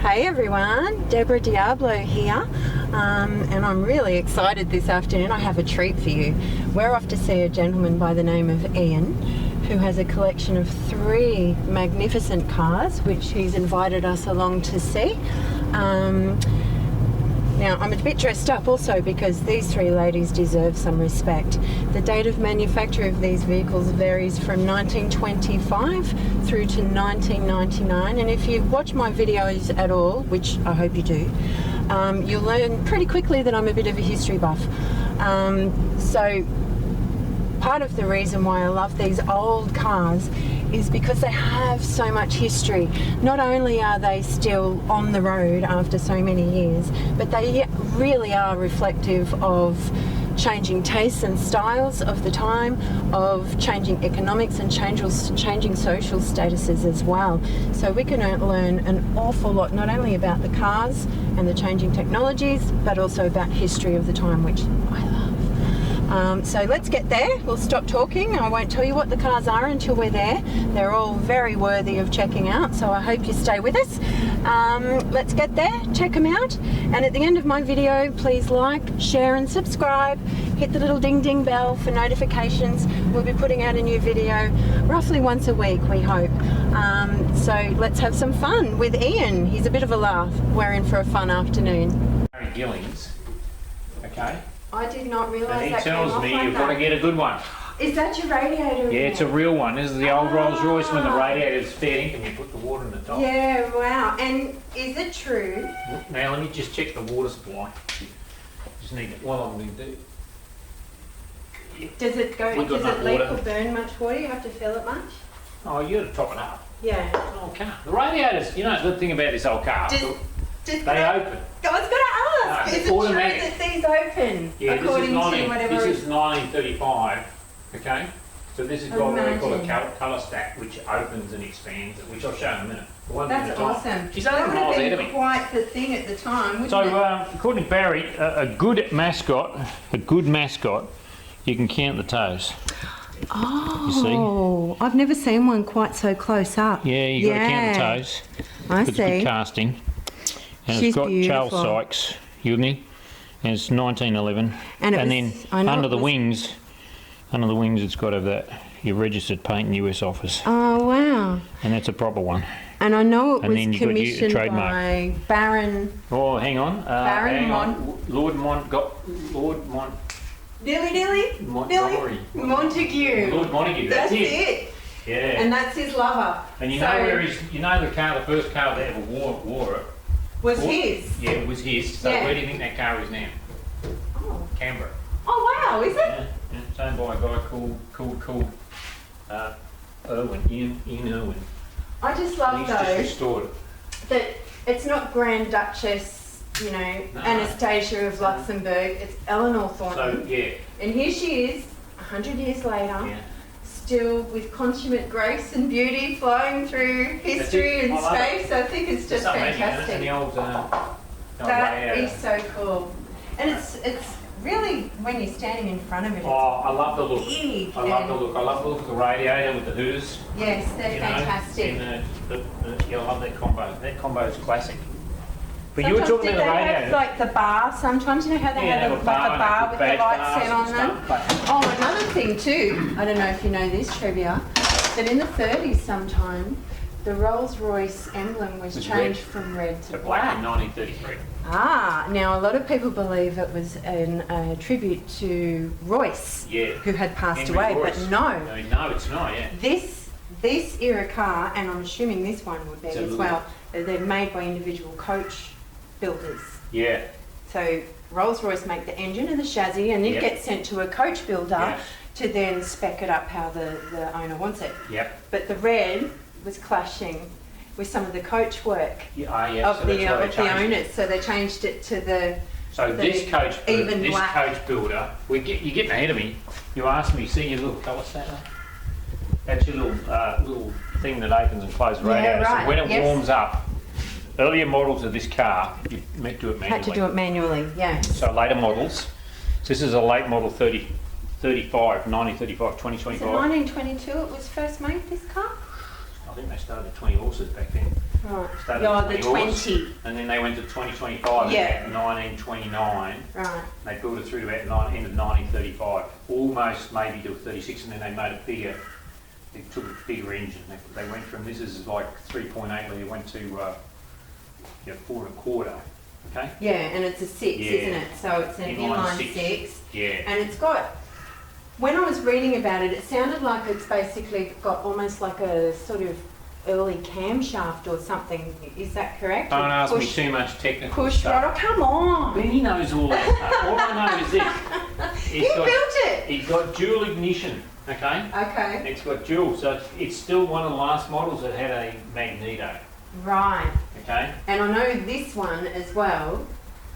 Hey everyone, Deborah Diablo here, and I'm really excited this afternoon. I have a treat for you. We're off to see a gentleman by the name of Ian, who has a collection of 3 magnificent cars, which he's invited us along to see. Now, I'm a bit dressed up also because these 3 ladies deserve some respect. The date of manufacture of these vehicles varies from 1925 through to 1999, and if you've watched my videos at all, which I hope you do, you'll learn pretty quickly that I'm a bit of a history buff. So part of the reason why I love these old cars is because they have so much history. Not only are they still on the road after so many years, but they really are reflective of changing tastes and styles of the time, of changing economics and changing social statuses as well. So we can learn an awful lot, not only about the cars and the changing technologies, but also about history of the time, which I love. So let's get there. We'll stop talking. I won't tell you what the cars are until we're there. They're all very worthy of checking out, so I hope you stay with us. Let's get there, check them out, and at the end of my video, please like, share and subscribe. Hit the little ding ding bell for notifications. We'll be putting out a new video roughly once a week, we hope. So let's have some fun with Ian. He's a bit of a laugh. We're in for a fun afternoon. Gillings, okay? I did not realise that. And he tells me you've got to get a good one. Is that your radiator? Yeah, it's a real one. This is the old Rolls Royce when the radiator's fair ink and you put the water in the top. Yeah, wow. And is it true? Now let me just check the water supply. Just need it. What I'm going to do. Does it go? Does it leak or burn much water? You have to fill it much? Oh, you got to top it up. Yeah. It's an old car. The radiators. You know the good thing about this old car. They open. I was going to ask. No, is it automatic. true that these open? Yeah, according to whatever. This is 1935. Okay. So this has got what they call a colour stack, which opens and expands, which I'll show in a minute. That's awesome. She's that only would miles have ahead of been me. quite the thing at the time, wouldn't So, it? according to Barry, a good mascot, you can count the toes. Oh, I've never seen one quite so close up. Yeah, you got to count the toes. I It's good see. casting. And She's it's got beautiful. Charles Sykes, and it's 1911. And it was- then I know under it the was- wings, it's got your registered paint in US office, Oh, wow. and that's a proper one. And I know it And was then you've got your commissioned trademark. by Baron. Oh, hang on. Lord Dilly? Montgomery. Montague. Lord Montague. That's it. it. Yeah. And that's his lover. And you So- know the first car that ever wore it. Was his? Yeah, it was his. So Yeah. where do you think that car is now? Oh. Canberra. Oh, wow, is it? Yeah, it's owned by a guy called Ian Irwin. I just love He's just though restored it. that it's not Grand Duchess, Anastasia of Luxembourg, it's Eleanor Thornton. So, yeah. And here she is, 100 years later, Yeah. still with consummate grace and beauty flowing through history and I love space. I think it's just Something, isn't it? fantastic. And the old That is layout. so cool. And it's really, when you're standing in front of it, it's Oh, I love the look. big. I love and- the look. I love the look of the radiator with the hooters. Yes, they're fantastic. And I love that combo. That combo is classic. But you were Sometimes talking did about the they radiator. have like the bar sometimes, you know how they Yeah, have have a like a bar bar with the badge lights bars set on and them? stuff. Oh, another thing too, I don't know if you know this trivia, that in the 30s sometime, the Rolls Royce emblem was It's changed red. from red to So black black. in 1933. Now a lot of people believe it was a tribute to Royce, Yeah. who had passed Henry away, Royce. but no. No, it's not, yeah. This era car, and I'm assuming this one would be It's a as little- well, they're made by individual coach builders. Yeah. So Rolls Royce make the engine and the chassis, and it Yep. gets sent to a coach builder Yep. to then spec it up how the owner wants it. Yep. But the red was clashing with some of the coach work Yeah, of so the that's why they changed it. owners, so they changed it to the So the this even black. coach builder, you're getting ahead of me. You asked me, see your little colour stack there? That's your little thing that opens and closes the Yeah, radiator. right, So when it yes. warms up, earlier models of this car, you meant to do it manually. had to do it manually. Yeah. So later models, so this is a late model 1935, Was 2025. it 1922 it was first made, this car? I think they started at 20 horses back then. Right. Started Yeah, at the 20 20. and then they went to 2025 Yeah. at 1929. Right. They built it through to about end of 1935, almost maybe to 36, and then they made it bigger. They took a bigger engine. They went from, this is like 3.8 litre, went to 4.25. Okay. Yeah, and it's a 6, Yeah. isn't it? So it's an inline Inline 6. Yeah. And it's got, when I was reading about it, it sounded like it's basically got almost like a sort of early camshaft or something. Is that correct? Don't Or ask me push- too much technical Push stuff. throttle, come on! Benny knows all that stuff. All I know is this. You built it! It's got dual ignition, okay? Okay. It's got dual, so it's still one of the last models that had a magneto, Right. okay? And I know this one as well,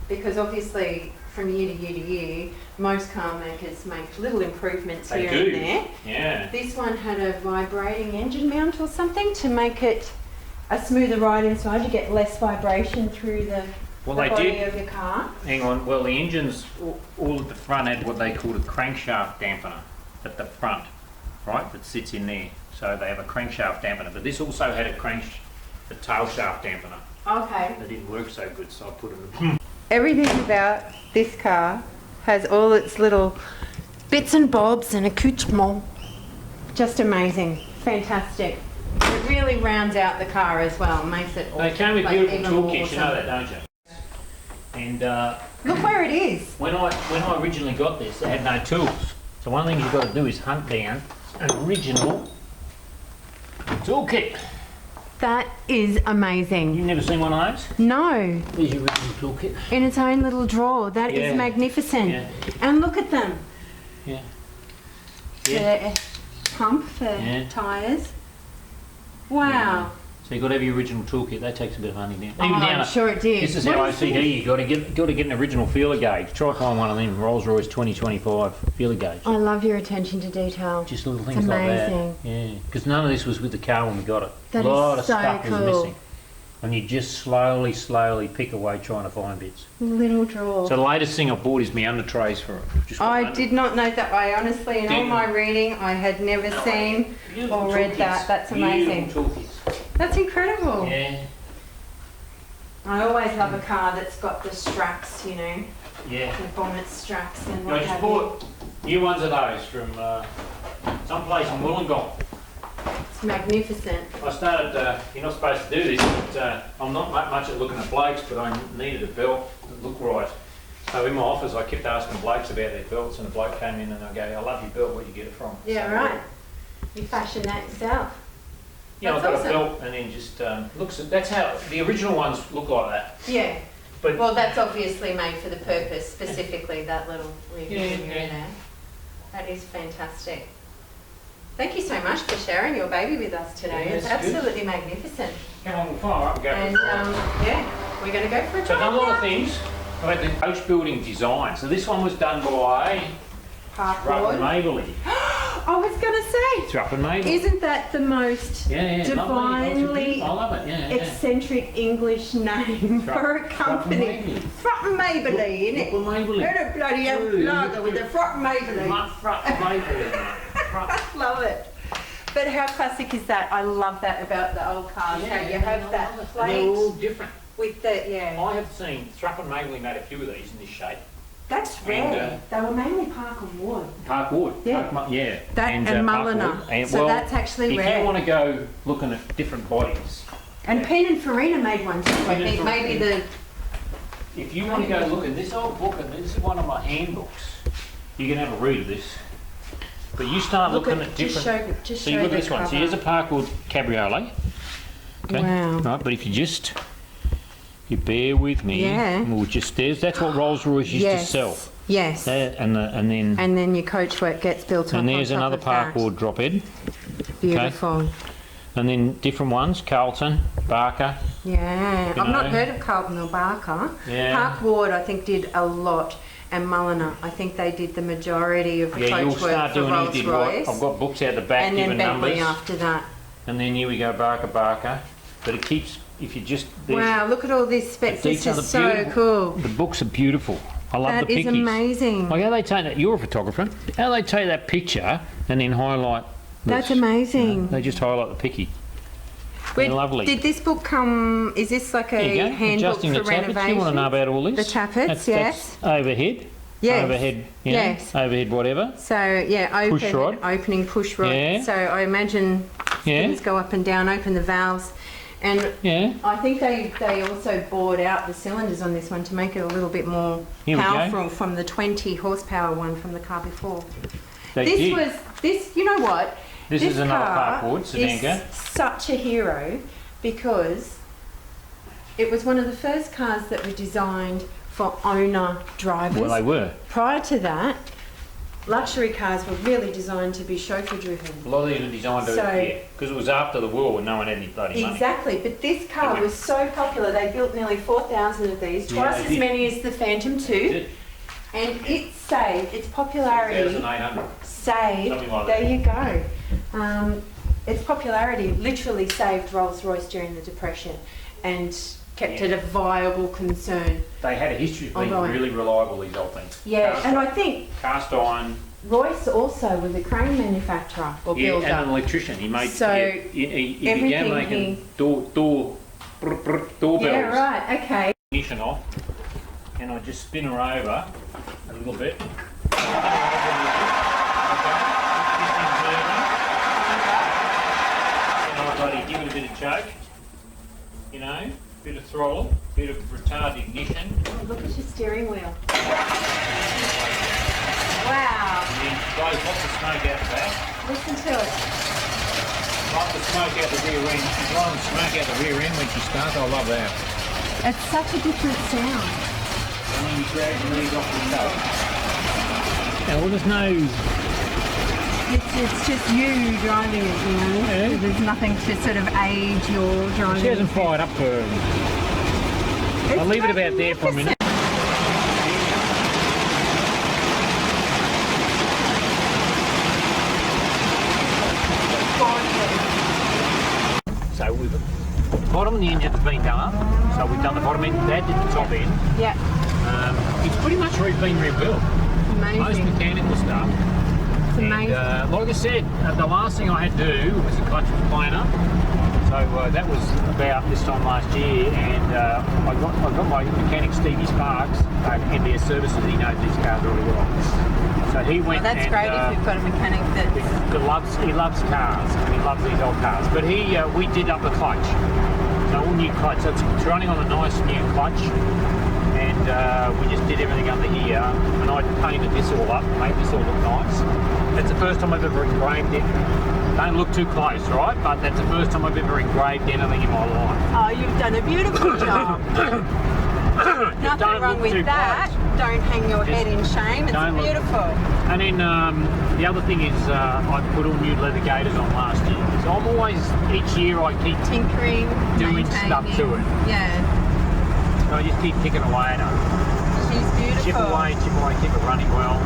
because obviously from year to year to year, most car makers make little improvements They here do. and there. Yeah. This one had a vibrating engine mount or something to make it a smoother ride inside. You get less vibration through the Well, the they body did. of your car. Hang on. Well, the engines, all at the front had what they called a crankshaft dampener at the front, right? That sits in there. So they have a crankshaft dampener, but this also had a tail shaft dampener. Okay. That didn't work so good, so I put it in. Everything about this car has all its little bits and bobs and accoutrements. Just amazing. Fantastic. It really rounds out the car as well, makes it They came with like, beautiful even more toolkits, you know awesome. that, don't you? And Look where it is. when I originally got this, they had no tools. So one thing you've got to do is hunt down an original toolkit. That is amazing. You've never seen one of those? No, There's your original toolkit. in its own little drawer. That is Yeah. magnificent. Yeah. And look at them. Yeah. Yeah. The pump for Yeah. tyres. Wow. So you've got to have your original toolkit. That takes a bit of hunting down. Oh, I'm sure it did. This is What how is OCD. this? You got to get an original feeler gauge. Try find one of them. Rolls Royce 2025 feeler gauge. I love your attention to detail. Just little It's things like that. amazing. Yeah. Because none of this was with the car when we got it. That a lot is of so stuff was cool. missing. And you just slowly pick away trying to find bits. Little drawer. So the latest thing I bought is my under trays for it. Just got I under- did not know that way. Honestly, in all Didn't- my reading, I had never seen Beautiful or read toolkits. that. That's amazing. Beautiful toolkits. That's incredible. Yeah. I always love a car that's got the straps, you know, Yeah. the bonnet straps and I what just have you. bought new ones of those from someplace in Wollongong. It's magnificent. I started, you're not supposed to do this, but I'm not much at looking at blokes, but I needed a belt that looked right. So in my office I kept asking blokes about their belts, and a bloke came in and I go, I love your belt, where'd you get it from? Yeah, So, right. You fashion that yourself. Yeah, I've That's got awesome. a belt and then just looks at, that's how, the original ones look like that. Yeah. But Well, that's obviously made for the purpose, specifically that little review Yeah, there. That is fantastic. Thank you so much for sharing your baby with us today. Yeah, It's that's good. absolutely magnificent. come on, we'll fire up and go And for a drive. yeah, we're going to go for a So I've done a lot of drive now. things. I had the coach building design. So this one was done by Rupp Parkboard. and Mabley. I was going to say, It's Rupp and Mabley. isn't that the most Yeah, divinely I love it. Yeah, yeah. eccentric English name Rupp- for a company? Mabley. Front and Maybelline, innit? Rupp and Mabley. Heard a bloody hell Ooh, lager with the front and Maybelline. Rupp and Mabley. Love it. But how classic is that? I love that about the old cars. how you have that They're plate all different. with the, yeah. I have seen Rupp and Mabley made a few of these in this shape. That's And, rare. They were mainly Park and Wood. Park wood. Yeah. Yeah. That and Park Mulliner. wood. And, So well, that's actually if rare. you want to go looking at different bodies, And Penn and Farina made one too. I Penn and think maybe the, if you want to go look at this old book, and this is one of my handbooks, you can have a read of this. But you start look looking at, at just different. show, just So show you look the at this one. So cover. here's a Parkwood Cabriolet. Okay. Wow. Right, but if you just, you bear with me. Yeah. We'll just, that's what Rolls Royce used Yes. to sell. Yes. And then, And then your coach work gets built and up there's on top another of that. Parkwood drop head. Beautiful. And then different ones, Carlton, Barker. Yeah. You I've not know. heard of Carlton or Barker. Yeah. Park Ward I think did a lot, and Mulliner. I think they did the majority of the Yeah, you'll coach work start for doing who Rolls did Royce. what. I've got books out the back And then giving Bentley numbers. after that. And then here we go, Barker. But it keeps, if you just, these- Wow, look at all these specs. the This details is are so beautiful. cool. The books are beautiful. I love That the is pickies. amazing. Like how they take that, you're a photographer, how they take that picture and then highlight this. That's amazing. They just highlight the picky. They're lovely. Did this book come? Is this like There you a go. handbook Adjusting for the tappets. renovation? You want to know about all this? The tappets, yes. That's overhead. Yes. Overhead, you know, Yes. overhead whatever. So yeah, Push rod. opening push rod. Yeah. So I imagine Yeah. things go up and down, open the valves, and Yeah. I think they also bored out the cylinders on this one to make it a little bit more Here we go. powerful from the 20 horsepower one from the car before. They This did. was this. You know what? This is another car parkboard sedan is car. such a hero because it was one of the first cars that were designed for owner drivers. Well, they were. Prior to that, luxury cars were really designed to be chauffeur driven. A lot of these were designed to, So- because it was after the war when no one had any bloody money. Exactly, but this car was so popular, they built nearly 4,000 of these, Yeah, twice they as did. many as the Phantom 2, Did. and it saved, its popularity 2,800. saved, Something like there that. you go. Its popularity literally saved Rolls Royce during the Depression and kept Yeah. it a viable concern. They had a history of being Ongoing. really reliable, these old things. Yeah, Cast and I iron- think Cast iron, Royce also was a crane manufacturer or yeah, builder. and an electrician. He made, So, yeah, he began everything making doorbells. Yeah, right, okay. Ignition off, and I just spin her over a little bit. Give it a bit of choke, you know, bit of throttle, bit of retard ignition, Oh, look at your steering wheel. Wow, and then blows lots of smoke out the back. listen to it. Lots of smoke out the rear end. She's blowing smoke out the rear end when she starts. I love that. It's such a different sound. And then you drag the knees off the top. Now, well, there's no... It's just you driving it, you know. Yeah. There's nothing to sort of age your driving. She hasn't fired up for... I'll leave it about there for a minute. So we've... Bottom of the engine's been done. So we've done the bottom end. Dad did the top end. Yeah, It's pretty much been rebuilt. Most amazing. mechanical stuff. It's amazing. And like I said, the last thing I had to do was the clutch planer. So that was about this time last year, and I got my mechanic Stevie Sparks at NBS Services. He knows these cars really well. So he went. Well, that's and, great if you've got a mechanic that. he loves cars and he loves these old cars. But we did up the clutch. So all new clutch. So it's running on a nice new clutch. And we just did everything under here, and I painted this all up, made this all look nice. That's the first time I've ever engraved it. Don't look too close, right? But that's the first time I've ever engraved anything in my life. Oh, you've done a beautiful job. Nothing Don't wrong look with too that. close. Don't hang your Just head in shame. It's don't look- beautiful. And then the other thing is I put all new leather gaiters on last year. So I'm always, each year I keep, Tinkering, Doing stuff maintaining. to it. Yeah, I just keep picking away at her. she's beautiful. Chip away, keep it running well.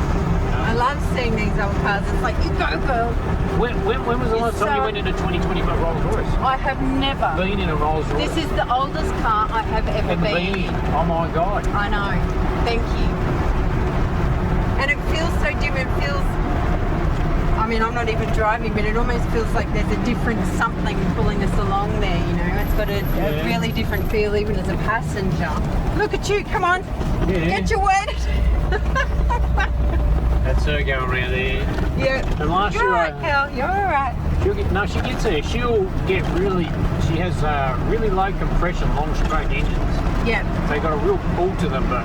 I love seeing these old cars. It's like, you go, girl. When was the last time you went in a 2025 Rolls Royce? I have never. Been in a Rolls Royce? This is the oldest car I have ever Haven't been in. Oh my God. I know. Thank you. And it feels so different. It feels. I mean, I'm not even driving, but it almost feels like there's a different something pulling us along there, you know? It's got a Yeah. really different feel even as a passenger. Look at you, come on. Yeah. Get your wet. That's her going around there. Yeah. And last You're year, alright, Cal. You're alright. she gets there. She'll get really, she has really low compression, long stroke engines. Yeah. They got a real pull to them, but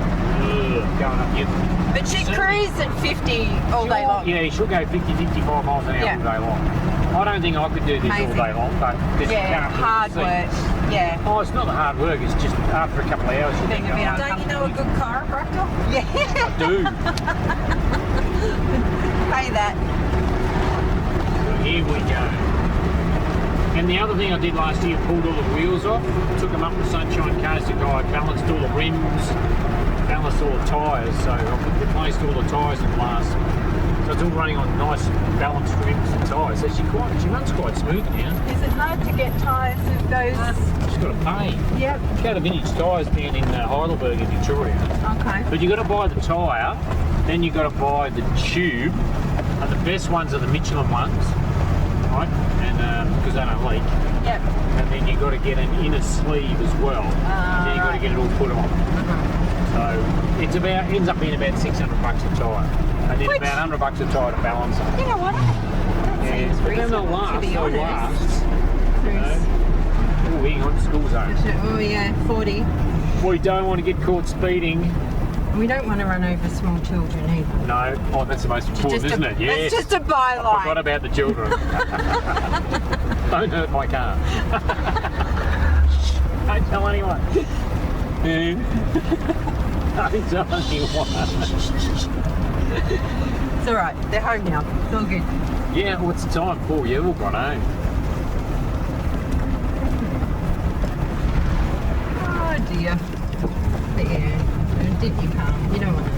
going up here. But she cruised at 50 all day long. Yeah, she'll go 50, 55 miles an hour Yeah. all day long. I don't think I could do this Amazing. all day long, but because you Yeah, can't really hard see. work. Yeah. Oh, it's not the hard work, it's just after a couple of hours you Being think, a bit oh, Don't you know a good chiropractor? Yeah. I do. Pay that. So here we go. And the other thing I did last year, pulled all the wheels off, took them up to Sunshine Coast Guy, balanced all the rims, balanced all the tyres. So I've replaced all the tyres in the last. So it's all running on nice balanced rims and tyres. So she runs quite smooth now. Is it hard to get tyres of those? She's got to pay. Yep. Go to Vintage Tyres down in Heidelberg in Victoria. Okay. But you got to buy the tyre, then you got to buy the tube, and the best ones are the Michelin ones, right? And because they don't leak. Yep. And then you've got to get an inner sleeve as well, and then you've got to get it all put on. So ends up being about $600 a tyre, and then about $100 a tyre to balance it. You know what? That seems But then they'll reasonable, last. to be They'll honest. last. You know. Oh, hang on, school zone. Oh yeah, 40. We don't want to get caught speeding. We don't want to run over small children either. No. Oh, that's the most important, isn't it? Yes. It's just a byline. I forgot about the children. Don't hurt my car. Don't tell anyone. Don't tell anyone. It's all right. They're home now. It's all good. Yeah, what's the time for? Yeah, we've gone home. Oh dear. But yeah, did you come? You don't want to.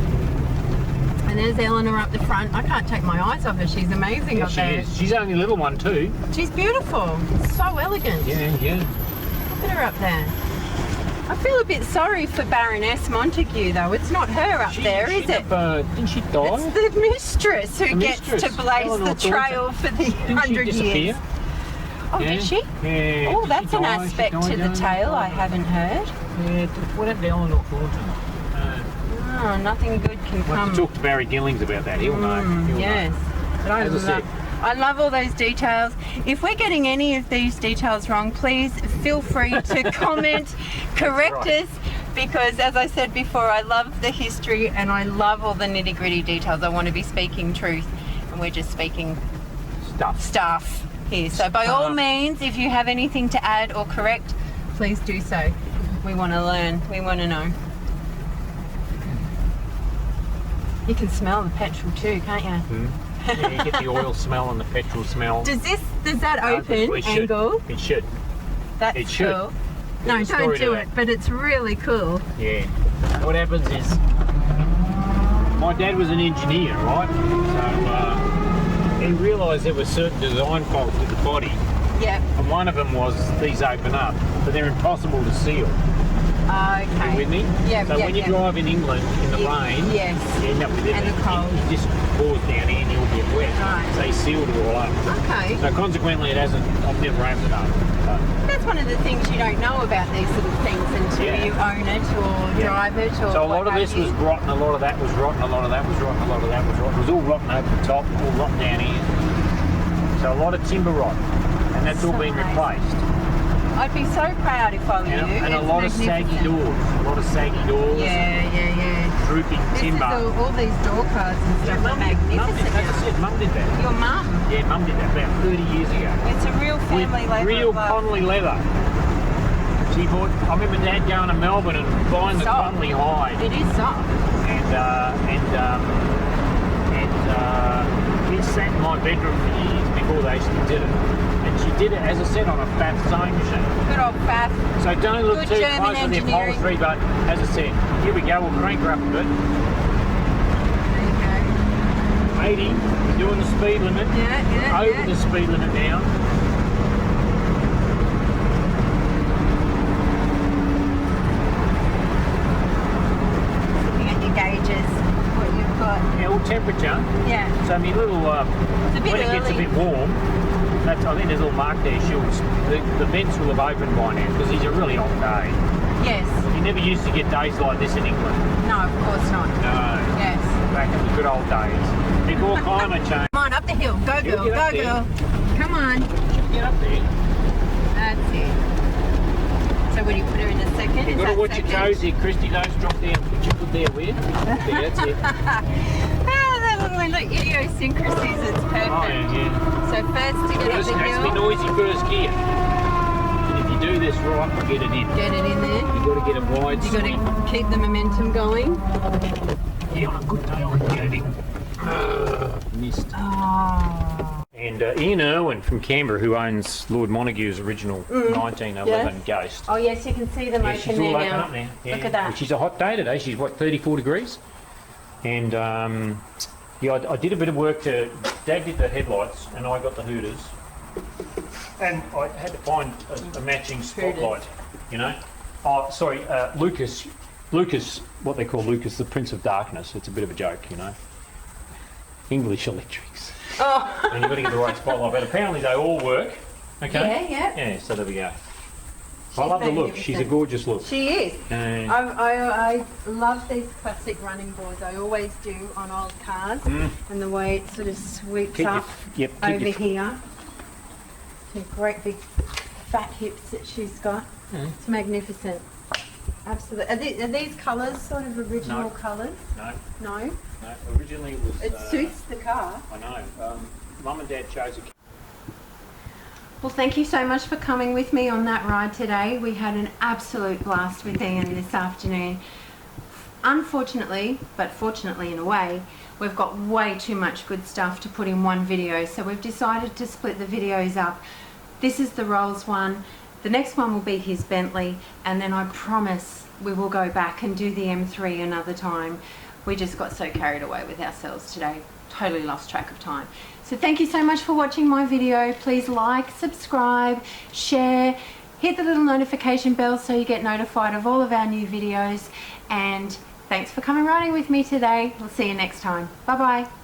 And there's Eleanor up the front. I can't take my eyes off her. She's amazing Yeah, up she there. is. She's only a little one too. She's beautiful. So elegant. Yeah, yeah. Look at her up there. I feel a bit sorry for Baroness Montague though. It's not her up there, is it? Didn't she die? It's the mistress who gets to blaze Eleanor the trail for the Didn't 100 she years. disappear? Oh, Yeah. did she? Yeah. Oh, Did that's she an die? She aspect died to the young? tale I haven't heard. Yeah, what happened to Eleanor Thornton? Oh, nothing good can We'll have come. to talk to Barry Gillings about that. He'll know. He'll Yes. know. But As I said. I love all those details. If we're getting any of these details wrong, please feel free to comment, correct right. us, because as I said before, I love the history and I love all the nitty-gritty details. I want to be speaking truth, and we're just speaking stuff here. So by all means, if you have anything to add or correct, please do so. We want to learn. We want to know. You can smell the petrol too, can't you? Yeah, you get the oil smell and the petrol smell. Does that open It should. angle? It should. That's It should. cool. There's No, a don't story to do that. it, but it's really cool. Yeah. What happens is, my dad was an engineer, right? So he realised there were certain design faults with the body, Yep. and one of them was these open up, but they're impossible to seal. Okay. You with me? Yeah, So yeah, when you yeah. drive in England in the Yeah, rain, yes. you end up with And the cold. You just pours down here and you'll get wet. Right. So they sealed it all up. Okay. So consequently, it hasn't. I've never opened it up. But That's one of the things you don't know about these little things until Yeah. you own it or drive it or so a lot what of this have was you. rotten, a lot of that was rotten, a lot of that was rotten, a lot of that was rotten. It was all rotten over the top, all rotten down here. So a lot of timber rot, and that's all So been nice. replaced. I'd be so proud if I were you. And a It's lot of saggy magnificent. doors, a lot of saggy doors, Yeah. drooping This timber. is all these door cards and stuff are Mum did, magnificent. as I said, Mum did that. Your mum. Yeah, Mum did that about 30 years ago. It's a real family With labour real of love. Conley leather. She bought. I remember Dad going to Melbourne and buying the Soft. Conley hide, It is soft. and he sat in my bedroom for years before they actually did it. And she did it, as I said, on a fat sewing machine. Good old Faff. So don't look Good too German close on the engineering. upholstery, but as I said, here we go. We'll crank her up a bit. There you go. 80. We're doing the speed limit. Yeah. Over the speed limit now. Looking at your gauges, what you've got. Yeah, well, temperature. Yeah. So my little, It's a bit when it gets a early. bit warm, I think there's a little mark there. The vents will have opened by now because these are really hot days. Yes. You never used to get days like this in England. No, of course not. No. Yes. Back in the good old days. Before climate change. Come on, up the hill. Go, You girl. get Go, up there. girl. Come on. Get up there. That's it. So when you put her in a second, You've is got to that watch second? your toes here, Christy. Don't drop down. Put your foot there, where? There, that's it. The little idiosyncrasies, it's perfect. Oh, yeah. So first to get up First, the it has to be hill, noisy first gear. And if you do this right, I'll get it in. get it in there. You've got to get a wide You swing. got to keep the momentum going. Yeah, on a good day, I can get it in. Missed. Oh. And Ian Irwin from Canberra, who owns Lord Montague's original 1911 Ghost. Oh yes, you can see them Yeah, open she's there all open now. up now. Yeah. Look at that. And she's a hot day today. She's, what, 34 degrees? And, yeah, I did a bit of work to... Dad did the headlights, and I got the hooters. And I had to find a matching spotlight, you know. Oh, sorry, Lucas, what they call Lucas, the Prince of Darkness. It's a bit of a joke, you know. English electrics. Oh. And you've got to get the right spotlight. But apparently they all work. Okay? Yeah. Yeah, so there we go. I love the look. She's a gorgeous look. She is. And I love these classic running boards. I always do on old cars, and the way it sort of sweeps up over here. Some great big fat hips that she's got. It's magnificent. Absolutely. Are these colours sort of original colours? No. No? No. Originally it was... It suits the car. I know. Mum and Dad chose a... Well, thank you so much for coming with me on that ride today. We had an absolute blast with Ian this afternoon. Unfortunately, but fortunately in a way, we've got way too much good stuff to put in one video, so we've decided to split the videos up. This is the Rolls one, the next one will be his Bentley, and then I promise we will go back and do the M3 another time. We just got so carried away with ourselves today, totally lost track of time. So thank you so much for watching my video. Please like, subscribe, share, hit the little notification bell so you get notified of all of our new videos, and thanks for coming riding with me today. We'll see you next time. Bye bye.